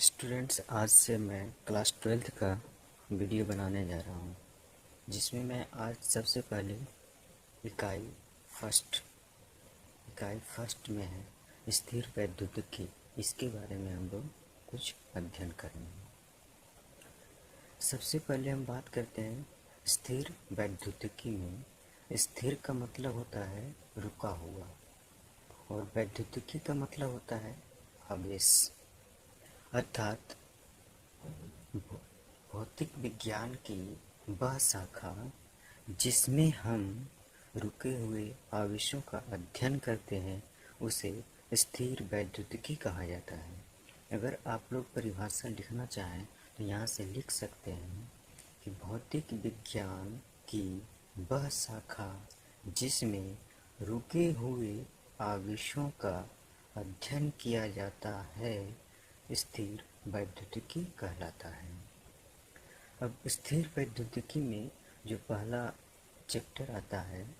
Students, आज से मैं क्लास 12th का वीडियो बनाने जा रहा हूँ, जिसमें मैं आज सबसे पहले इकाई फर्स्ट में है स्थिर वैद्युतिकी। इसके बारे में हम लोग कुछ अध्ययन करेंगे। सबसे पहले हम बात करते हैं स्थिर वैद्युतिकी में। स्थिर का मतलब होता है रुका हुआ, और वैद्युतिकी का मतलब होता है आवेश। अर्थात भौतिक विज्ञान की वह शाखा जिसमें हम रुके हुए आवेशों का अध्ययन करते हैं, उसे स्थिर वैद्युतिकी कहा जाता है। अगर आप लोग परिभाषा लिखना चाहें तो यहाँ से लिख सकते हैं कि भौतिक विज्ञान की वह शाखा जिसमें रुके हुए आवेशों का अध्ययन किया जाता है, स्थिर वैद्युतिकी कहलाता है। अब स्थिर वैद्युतिकी में जो पहला चैप्टर आता है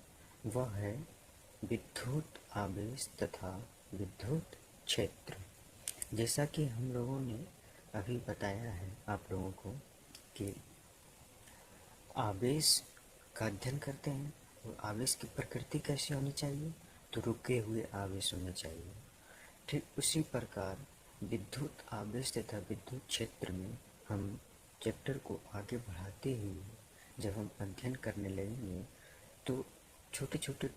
वह है विद्युत आवेश तथा विद्युत क्षेत्र। जैसा कि हम लोगों ने अभी बताया है आप लोगों को कि आवेश का अध्ययन करते हैं, और आवेश की प्रकृति कैसी होनी चाहिए, तो रुके हुए आवेश होने चाहिए। ठीक उसी प्रकार विद्युत आवेश तथा विद्युत क्षेत्र में हम चैप्टर को आगे बढ़ाते हुए जब हम अध्ययन करने लगेंगे तो छोटे छोटे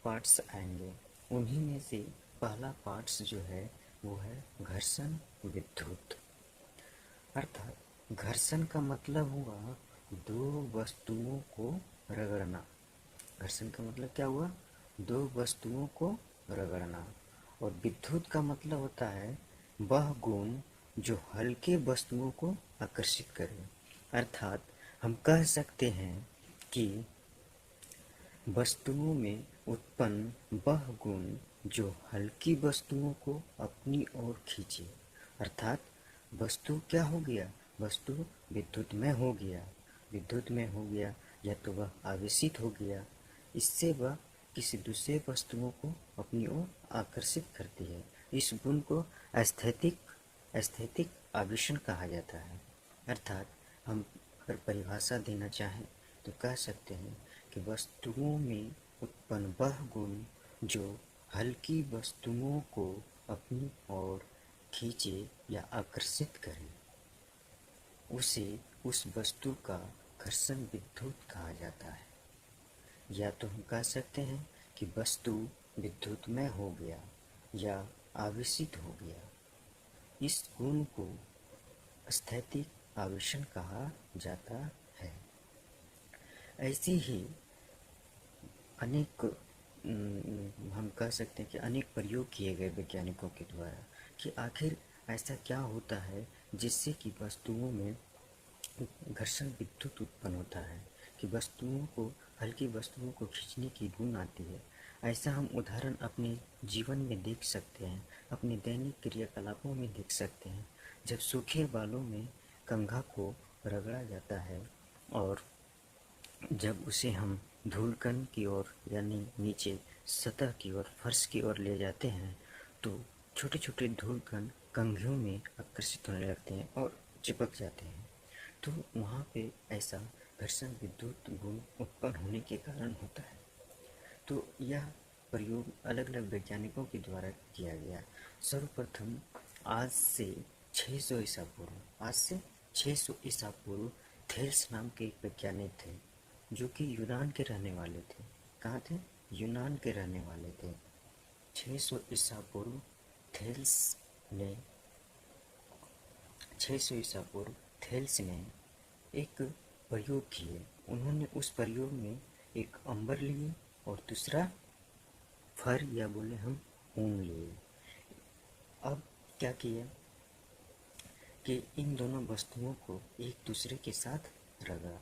पार्ट्स आएंगे। उन्हीं में से पहला पार्ट्स जो है वो है घर्षण विद्युत। अर्थात घर्षण का मतलब हुआ दो वस्तुओं को रगड़ना। घर्षण का मतलब क्या हुआ? दो वस्तुओं को रगड़ना। और विद्युत का मतलब होता है वह गुण जो हल्के वस्तुओं को आकर्षित करे। अर्थात हम कह सकते हैं कि वस्तुओं में उत्पन्न वह गुण जो हल्की वस्तुओं को अपनी ओर खींचे। अर्थात वस्तु क्या हो गया? वस्तु विद्युत में हो गया। विद्युत में हो गया या तो वह आवेशित हो गया, इससे वह किसी दूसरे वस्तुओं को अपनी ओर आकर्षित करती है। इस गुण को एस्थेटिक आवेशन कहा जाता है। अर्थात हम अगर परिभाषा देना चाहें तो कह सकते हैं कि वस्तुओं में उत्पन्न वह गुण जो हल्की वस्तुओं को अपनी ओर खींचे या आकर्षित करे, उसे उस वस्तु का घर्षण विद्युत कहा जाता है। या तो हम कह सकते हैं कि वस्तु विद्युतमय हो गया या आवेशित हो गया। इस गुण को स्थैतिक आवेशन कहा जाता है। ऐसे ही अनेक हम कह सकते हैं कि अनेक प्रयोग किए गए वैज्ञानिकों के द्वारा कि आखिर ऐसा क्या होता है जिससे कि वस्तुओं में घर्षण विद्युत उत्पन्न होता है, कि वस्तुओं को हल्की वस्तुओं को खींचने की गुण आती है। ऐसा हम उदाहरण अपने जीवन में देख सकते हैं, अपने दैनिक क्रियाकलापों में देख सकते हैं। जब सूखे बालों में कंघा को रगड़ा जाता है और जब उसे हम धूलकण की ओर यानी नीचे सतह की ओर, फर्श की ओर ले जाते हैं, तो छोटे छोटे धूलकण कंघियों में आकर्षित होने लगते हैं और चिपक जाते हैं। तो वहाँ पे ऐसा घर्षण विद्युत गुण उत्पन्न होने के कारण होता है। तो यह प्रयोग अलग अलग वैज्ञानिकों के द्वारा किया गया। सर्वप्रथम आज से 600 ईसा पूर्व थेल्स नाम के एक वैज्ञानिक थे, जो कि यूनान के रहने वाले थे। कहाँ थे? यूनान के रहने वाले थे। 600 ईसा पूर्व थेल्स ने 600 ईसा पूर्व थेल्स ने एक प्रयोग किए। उन्होंने उस प्रयोग में एक अंबर लिए और दूसरा फर या बोले हम ऊन लिए। अब क्या किया कि इन दोनों वस्तुओं को एक दूसरे के साथ रगड़ा।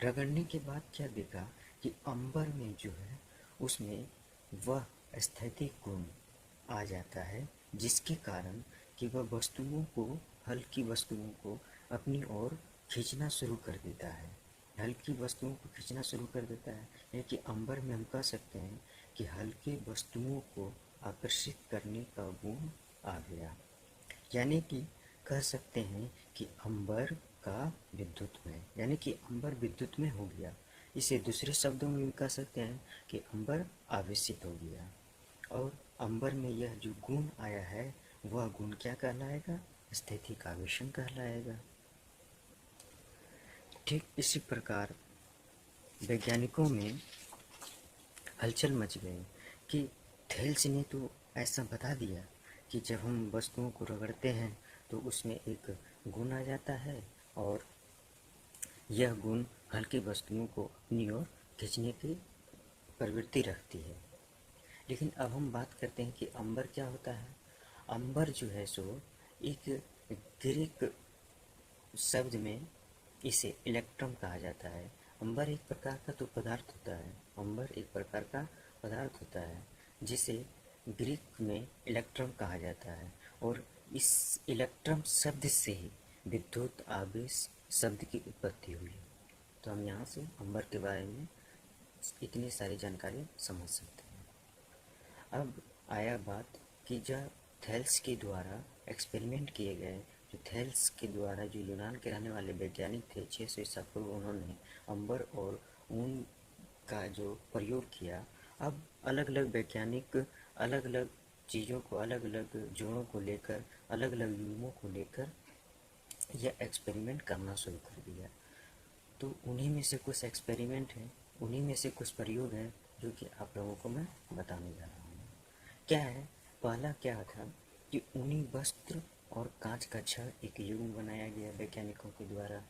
रगड़ने के बाद क्या देखा कि अंबर में जो है उसमें वह स्थैतिक गुण आ जाता है, जिसके कारण कि वह वस्तुओं को, हल्की वस्तुओं को अपनी ओर खींचना शुरू कर देता है। हल्की वस्तुओं को खींचना शुरू कर देता है, यानी कि अंबर में हम कह सकते हैं कि हल्की वस्तुओं को आकर्षित करने का गुण आ गया। यानी कि कह सकते हैं कि अंबर का विद्युत में, यानी कि अंबर विद्युत में हो गया। इसे दूसरे शब्दों में भी कह सकते हैं कि अंबर आवेशित हो गया। और अंबर में यह जो गुण आया है वह गुण क्या कहलाएगा? स्थैतिक आवेशन कहलाएगा। ठीक इसी प्रकार वैज्ञानिकों में हलचल मच गई कि थेल्स ने तो ऐसा बता दिया कि जब हम वस्तुओं को रगड़ते हैं तो उसमें एक गुण आ जाता है और यह गुण हल्की वस्तुओं को अपनी ओर खींचने की प्रवृत्ति रखती है। लेकिन अब हम बात करते हैं कि अंबर क्या होता है। अंबर जो है सो एक ग्रीक शब्द में इसे इलेक्ट्रम कहा जाता है। अंबर एक प्रकार का तो पदार्थ होता है, अंबर एक प्रकार का पदार्थ होता है जिसे ग्रीक में इलेक्ट्रम कहा जाता है। और इस इलेक्ट्रम शब्द से ही विद्युत आवेश शब्द की उत्पत्ति हुई। तो हम यहाँ से अंबर के बारे में इतनी सारी जानकारी समझ सकते हैं। अब आया बात कि जब थेल्स के द्वारा एक्सपेरिमेंट किए गए, जो थेल्स के द्वारा जो यूनान के रहने वाले वैज्ञानिक थे 600 ईसा पूर्व, उन्होंने अंबर और ऊन का जो प्रयोग किया। अब अलग अलग वैज्ञानिक अलग अलग चीज़ों को, अलग अलग जोड़ों को लेकर, अलग अलग युग्मों को लेकर यह एक्सपेरिमेंट करना शुरू कर दिया। तो उन्हीं में से कुछ एक्सपेरिमेंट हैं, उन्हीं में से कुछ प्रयोग हैं जो कि आप लोगों को मैं बताने जा रहा हूँ। क्या है? पहला क्या था कि ऊनी वस्त्र और कांच का छड़ एक युग्म बनाया गया वैज्ञानिकों के द्वारा,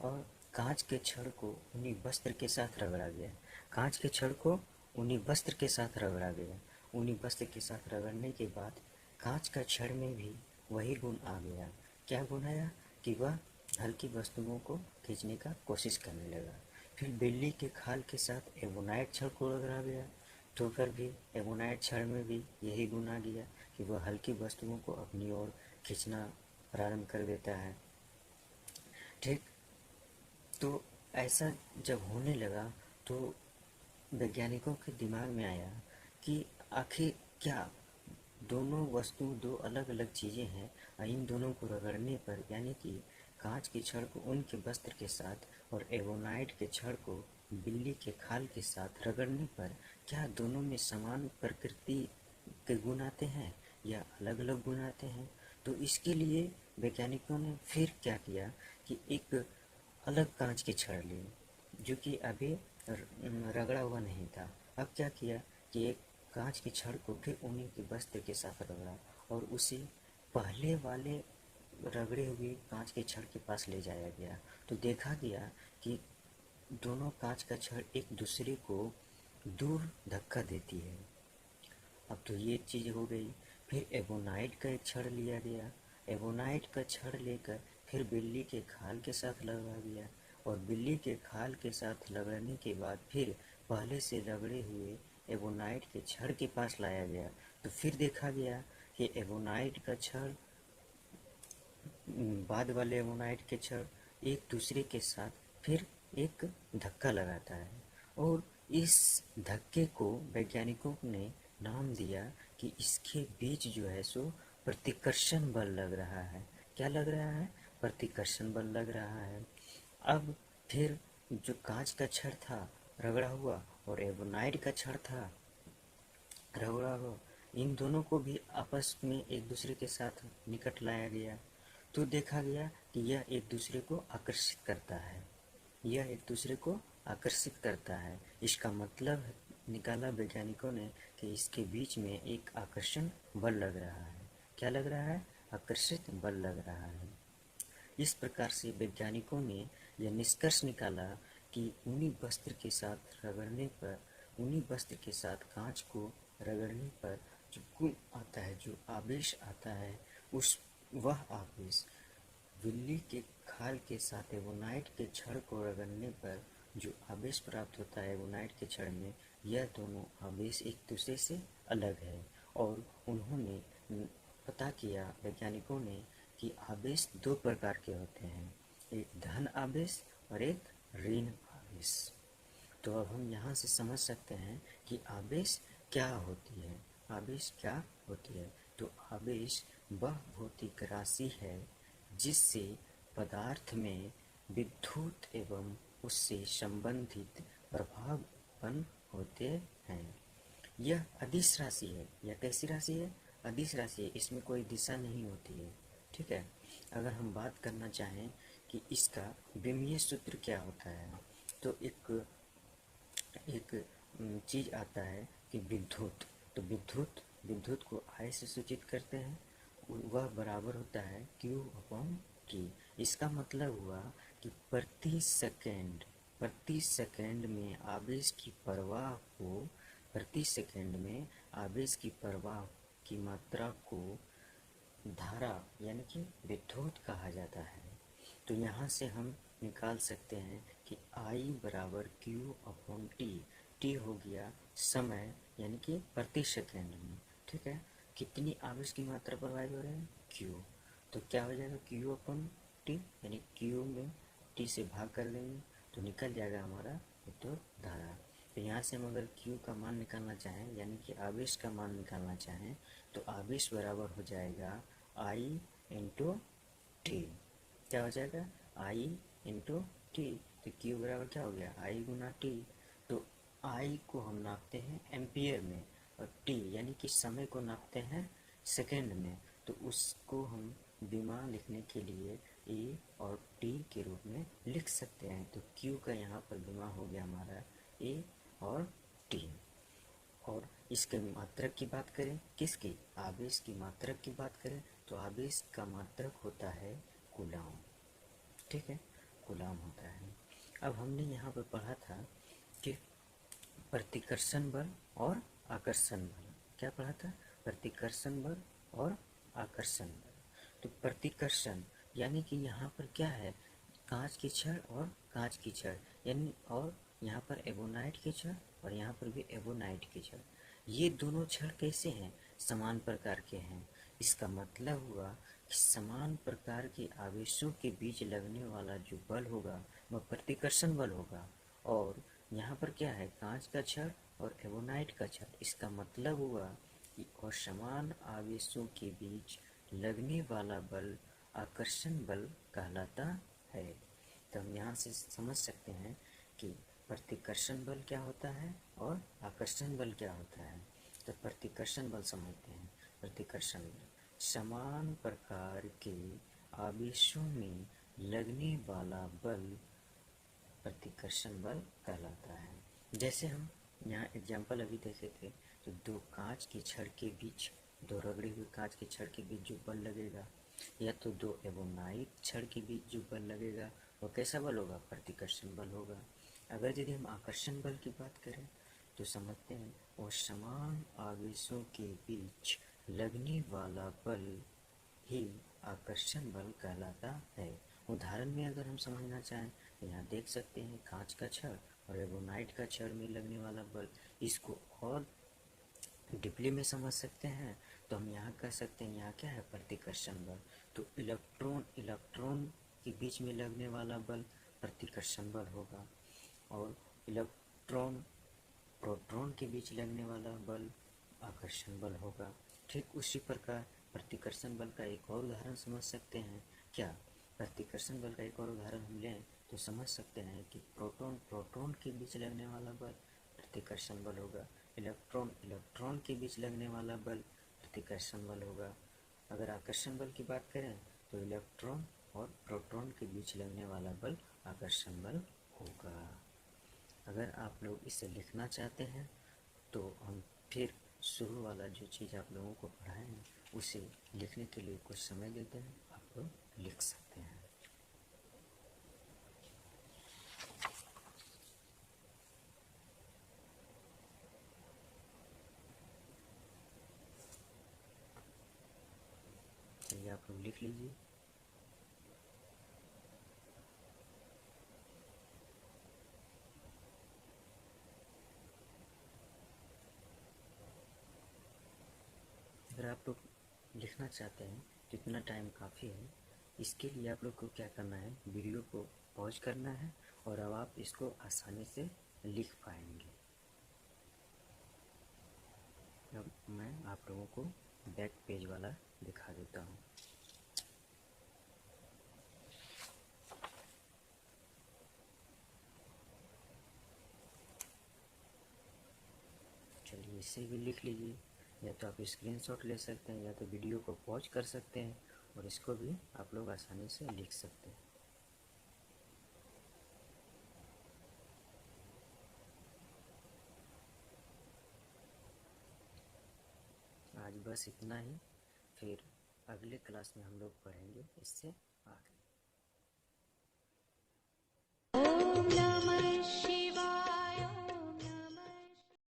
और कांच के छड़ को ऊनी वस्त्र के साथ रगड़ा गया। कांच के छड़ को ऊनी वस्त्र के साथ रगड़ा गया। ऊनी वस्त्र के साथ रगड़ने के बाद कांच का छड़ में भी वही गुण आ गया। क्या गुण आया? कि वह हल्की वस्तुओं को खींचने का कोशिश करने लगा। फिर बिल्ली के खाल के साथ एवोनाइट छड़ को रगड़ा गया, तो फिर भी एवोनाइट छड़ में भी यही गुण आ गया कि वह हल्की वस्तुओं को अपनी ओर खींचना प्रारंभ कर देता है। ठीक, तो ऐसा जब होने लगा तो वैज्ञानिकों के दिमाग में आया कि आखिर क्या दोनों वस्तु दो अलग अलग चीज़ें हैं, इन दोनों को रगड़ने पर, यानी कि कांच के छड़ को ऊन के वस्त्र के साथ और एवोनाइट के छड़ को बिल्ली के खाल के साथ रगड़ने पर क्या दोनों में समान प्रकृति के गुण आते हैं या अलग अलग गुण आते हैं? तो इसके लिए वैज्ञानिकों ने फिर क्या किया कि एक अलग कांच के छड़ लिए जो कि अभी रगड़ा हुआ नहीं था। अब क्या किया कि एक कांच के छड़ को फिर ऊनी के वस्त्र के साथ रगड़ा और उसे पहले वाले रगड़े हुए कांच के छड़ के पास ले जाया गया। तो देखा गया कि दोनों कांच का छड़ एक दूसरे को दूर धक्का देती है। अब तो ये चीज़ हो गई। फिर एवोनाइट का एक छड़ लिया गया। एवोनाइट का छड़ लेकर फिर बिल्ली के खाल के साथ लगा गया और बिल्ली के खाल के साथ लगने के बाद फिर पहले से रगड़े हुए एवोनाइट के छड़ के पास लाया गया। तो फिर देखा गया कि एवोनाइट का छड़ बाद वाले एवोनाइट के छड़ एक दूसरे के साथ फिर एक धक्का लगाता है और इस धक्के को वैज्ञानिकों ने नाम दिया कि इसके बीच जो है सो प्रतिकर्षण बल लग रहा है। क्या लग रहा है? प्रतिकर्षण बल लग रहा है। अब फिर जो कांच का छड़ था रगड़ा हुआ और एवोनाइट का छड़ था रगड़ा हुआ, इन दोनों को भी आपस में एक दूसरे के साथ निकट लाया गया। तो देखा गया कि यह एक दूसरे को आकर्षित करता है, यह एक दूसरे को आकर्षित करता है। इसका मतलब निकाला वैज्ञानिकों ने कि इसके बीच में एक आकर्षण बल लग रहा है। क्या लग रहा है? आकर्षित बल लग रहा है। इस प्रकार से वैज्ञानिकों ने यह निष्कर्ष निकाला कि ऊनी वस्त्र के साथ रगड़ने पर, ऊनी वस्त्र के साथ कांच को रगड़ने पर जो गुण आता है, जो आवेश आता है, उस वह आवेश बिल्ली के खाल के साथ एवोनाइट के छड़ को रगड़ने पर जो आवेश प्राप्त होता है एवोनाइट के छड़ में, यह दोनों आवेश एक दूसरे से अलग है। और उन्होंने पता किया वैज्ञानिकों ने कि आवेश दो प्रकार के होते हैं, एक धन आवेश और एक ऋण आवेश। तो अब हम यहाँ से समझ सकते हैं कि आवेश क्या होती है। आवेश क्या होती है? तो आवेश वह भौतिक राशि है जिससे पदार्थ में विद्युत एवं उससे संबंधित प्रभाव उत्पन्न होते हैं। यह अदिश राशि है। यह कैसी राशि है? अदिश राशि है। इसमें कोई दिशा नहीं होती है। ठीक है। अगर हम बात करना चाहें कि इसका विमीय सूत्र क्या होता है, तो एक चीज आता है कि विद्युत। तो विद्युत को I से सूचित करते हैं। वह बराबर होता है Q अपॉन T। इसका मतलब हुआ कि प्रति सेकंड में आवेश की प्रवाह को, प्रति सेकंड में आवेश की प्रवाह की मात्रा को धारा यानी कि विद्युत कहा जाता है। तो यहाँ से हम निकाल सकते हैं कि I बराबर Q अपॉन T। T हो गया समय यानी कि प्रति सेकंड में। ठीक है। कितनी आवेश की मात्रा प्रवाहित हो रही है? Q। तो क्या हो जाएगा? Q अपॉन T, यानी Q में T से भाग कर देंगे तो निकल जाएगा हमारा विद्युत धारा। तो यहाँ से हम अगर Q का मान निकालना चाहें यानी कि आवेश का मान निकालना चाहें तो आवेश बराबर हो जाएगा I इंटू टी। क्या हो जाएगा? I into T. तो Q बराबर क्या हो गया? I Guna T. तो I को हम नापते हैं एम्पियर में और T यानी कि समय को नापते हैं सेकंड में। तो उसको हम विमा लिखने के लिए A और T के रूप में लिख सकते हैं। तो Q का यहाँ पर विमा हो गया हमारा A और T। और इसके मात्रक की बात करें, किसकी? आवेश की मात्रक की बात करें तो आवेश का मात्रक होता है कूलम। ठीक है, कूलम होता है। अब हमने यहाँ पर पढ़ा था कि प्रतिकर्षण बल और आकर्षण बल। क्या पढ़ा था? प्रतिकर्षण बल और आकर्षण बल। तो प्रतिकर्षण यानी कि यहाँ पर क्या है? कांच की छड़ और कांच की छड़, यानी और यहाँ पर एबोनाइट की छड़ और यहाँ पर भी एबोनाइट की छड़। ये दोनों छड़ कैसे हैं? समान प्रकार के हैं। इसका मतलब हुआ कि समान प्रकार के आवेशों के बीच लगने वाला जो बल होगा वह प्रतिकर्षण बल होगा। और यहाँ पर क्या है? कांच का छड़ और एबोनाइट का छड़। इसका मतलब हुआ कि और समान आवेशों के बीच लगने वाला बल आकर्षण बल कहलाता है। तो हम यहाँ से समझ सकते हैं कि प्रतिकर्षण बल क्या होता है और आकर्षण बल क्या होता है। तो प्रतिकर्षण बल समझते हैं। प्रतिकर्षण बल समान प्रकार के आवेशों में लगने वाला बल प्रतिकर्षण बल कहलाता है। जैसे हम यहाँ एग्जाम्पल अभी देखे थे, तो दो कांच की छड़ के बीच, दो रगड़ी हुई कांच की छड़ के बीच जो बल लगेगा, या तो दो एबोनाइट छड़ के बीच जो बल लगेगा वो कैसा बल होगा? प्रतिकर्षण बल होगा। अगर यदि हम आकर्षण बल की बात करें तो समझते हैं वो समान आवेशों के बीच लगने वाला बल ही आकर्षण बल कहलाता है। उदाहरण में अगर हम समझना चाहें तो यहाँ देख सकते हैं कांच का छड़ और एबोनाइट का छड़ में लगने वाला बल। इसको और डिपली में समझ सकते हैं तो हम यहाँ कह सकते हैं यहाँ क्या है? प्रतिकर्षण बल। तो इलेक्ट्रॉन के बीच में लगने वाला बल प्रतिकर्षण बल होगा और इलेक्ट्रॉन प्रोटॉन के बीच लगने वाला बल आकर्षण बल होगा। ठीक उसी प्रकार प्रतिकर्षण बल का एक और उदाहरण समझ सकते हैं। क्या? प्रतिकर्षण बल का एक और उदाहरण हम लें तो समझ सकते हैं कि प्रोटॉन के बीच लगने वाला बल प्रतिकर्षण बल होगा। इलेक्ट्रॉन के बीच लगने वाला बल प्रतिकर्षण बल होगा। अगर आकर्षण बल की बात करें तो इलेक्ट्रॉन और प्रोटॉन के बीच लगने वाला बल आकर्षण बल होगा। अगर आप लोग इसे लिखना चाहते हैं तो हम फिर शुरू वाला जो चीज़ आप लोगों को पढ़ाए हैं उसे लिखने के लिए कुछ समय देते हैं, आप लोग लिख सकते हैं। चलिए आप लोग लिख लीजिए। अगर आप लोग लिखना चाहते हैं तो इतना टाइम काफ़ी है। इसके लिए आप लोग को क्या करना है? वीडियो को पॉज करना है और अब आप इसको आसानी से लिख पाएंगे। अब मैं आप लोगों को बैक पेज वाला दिखा देता हूँ। ऐसे भी लिख लीजिए, या तो आप स्क्रीनशॉट ले सकते हैं, या तो वीडियो को पॉज कर सकते हैं और इसको भी आप लोग आसानी से लिख सकते हैं। आज बस इतना ही, फिर अगले क्लास में हम लोग पढ़ेंगे इससे